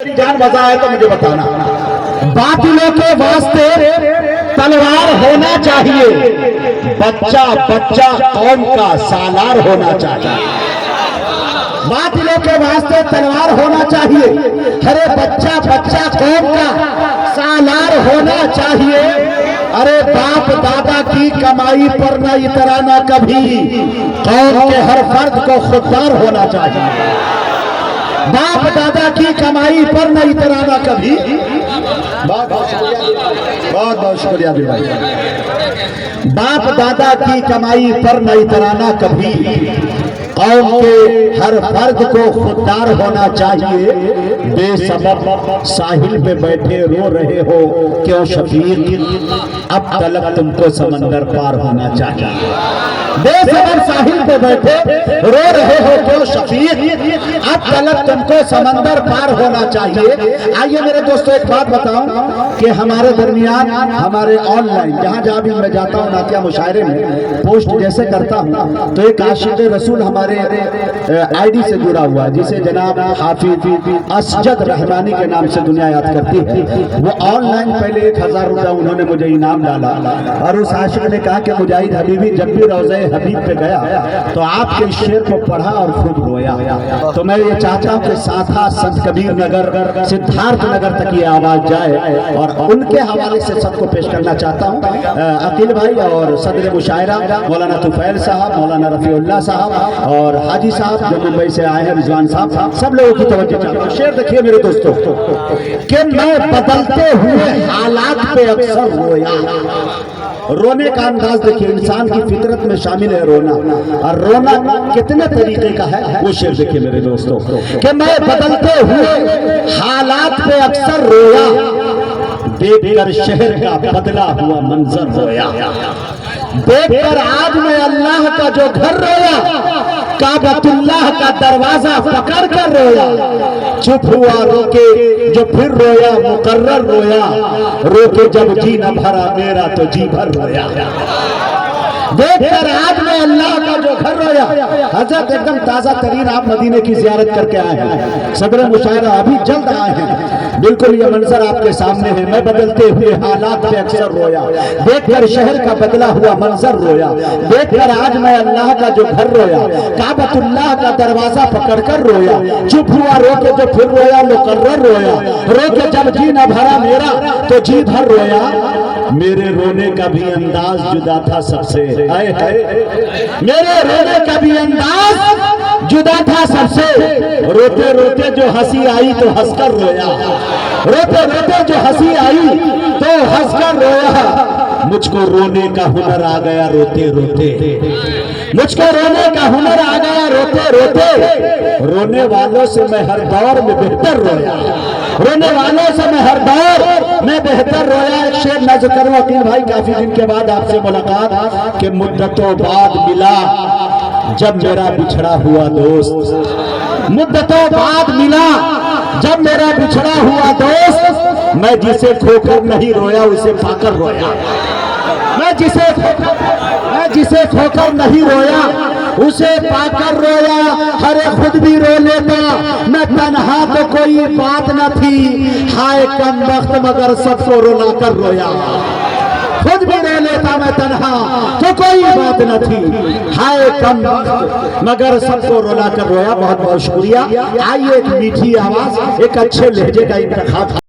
बड़ी जान मजा आए तो मुझे बताना। बातिलों के वास्ते तलवार होना चाहिए, बच्चा बच्चा कौम का सालार होना चाहिए। बातिलों के वास्ते तलवार होना चाहिए, अरे बच्चा बच्चा कौम का सालार होना चाहिए। अरे बाप दादा की कमाई पर न इतराना कभी, कौम के हर फर्द को खुददार होना चाहिए। बाप दादा की कमाई पर न इतराना कभी। बहुत बहुत शुक्रिया भाई। बाप दादा की कमाई पर न इतराना कभी, कौम के हर फर्द को खुददार होना चाहिए। बेसबब साहिल पे बैठे रो रहे हो क्यों शफीक, अब तलक तुमको समंदर पार होना चाहिए। बेसबब साहिल पे बैठे रो रहे हो क्यों शफीक, अब तलक तुमको समंदर पार होना चाहिए। आइए मेरे दोस्तों एक बात बताऊं कि हमारे दरमियान हमारे ऑनलाइन जहां जहां भी मैं जाता हूं नातिया मुशायरे में पोस्ट जैसे करता हूं तो एक आशिक रसूल हमारे आईडी से जुड़ा हुआ है जिसे जनाब हाफिज असजद रहमानी के नाम से दुनिया याद करती है। वो ऑनलाइन पहले 1000 रुपया उन्होंने मुझे इनाम डाला और उस आशिक ने कहा कि मुजाहिद हबीबी जब भी रोज़े हबीब पे गया तो आपके इस शेर को पढ़ा और खूब रोया। तो मैं ये चाहता हूँ कि साथा संत कबीर नगर सिद्धार्थ नगर तक ये आवाज जाए और उनके हवाले से सबको पेश करना चाहता हूँ। अकील भाई और सदर मुशायरा मौलाना तुफैल साहब, मौलाना रफीउल्लाह साहब और हाजी साहब जो मुंबई से आए हैं, रिजवान साहब, सब लोगों की तवज्जो चाहता हूं। शेर देखिए मेरे दोस्तों कि मैं बदलते हुए हालात पे अक्सर रोया। रोने का अंदाज देखिए, इंसान की फितरत में शामिल है रोना, और रोना कितने तरीके का है वो शेर देखिए मेरे दोस्तों कि मैं बदलते हुए हालात पे अक्सर रोया, देखकर शहर का बदला हुआ मंजर रोया, देखकर आज मैं अल्लाह का जो घर रोया, काबतुल्लाह का दरवाजा पकड़ कर रोया, चुप हुआ रोके जो फिर रोया, मुकर्रर रोया, रोके जब जी न भरा मेरा तो जी भर रोया, देखकर आज मैं अल्लाह का जो घर रोया। हजरत एकदम ताजा तरीन आप मदीने की जियारत करके आए हैं, सदर मुशायरा अभी जल्द आए हैं, बिल्कुल ये मंजर आपके सामने है। मैं बदलते हुए हालात पे अक्सर रोया, देखकर शहर का बदला हुआ मंजर रोया, देखकर आज मैं अल्लाह का जो घर रोया, काबतुल्लाह का दरवाजा पकड़कर रोया, चुप हुआ रोके जो फिर रोया, मुकर्रर रोया, रोके जब जी न भरा मेरा तो जी भर रोया, मेरे रोने का भी अंदाज जुदा था सबसे, आए हाय मेरे रोने का भी अंदाज जुदा था सबसे, रोते रोते जो हंसी आई तो हंसकर रोया, रोते रोते जो हंसी आई तो हंसकर रोया, मुझको रोने का हुनर आ गया रोते रोते, मुझको रोने का हुनर आ गया रोते रोते, रोने वालों से मैं हर दौर में बेहतर रोया, रोने वालों से मैं हर दौर में बेहतर रोया। एक शेर नज़्म करूं अकील भाई, काफी दिन के बाद आपसे मुलाकात कि मुद्दतों बाद मिला जब मेरा बिछड़ा हुआ दोस्त, मुद्दतों बाद मिला जब मेरा बिछड़ा हुआ दोस्त, मैं जिसे खोकर नहीं रोया उसे पाकर रोया, मैं जिसे खोकर नहीं रोया उसे पाकर रोया, अरे खुद भी रो लेता मैं तन्हा तो कोई बात न थी, हाय कम वक्त मगर सबको रुला कर रोया, खुद भी रो लेता मैं तन्हा तो कोई बात न थी, हाय कम वक्त मगर सबको रुला कर रोया। बहुत बहुत शुक्रिया। आइए एक मीठी आवाज एक अच्छे लहजे का इंतखाब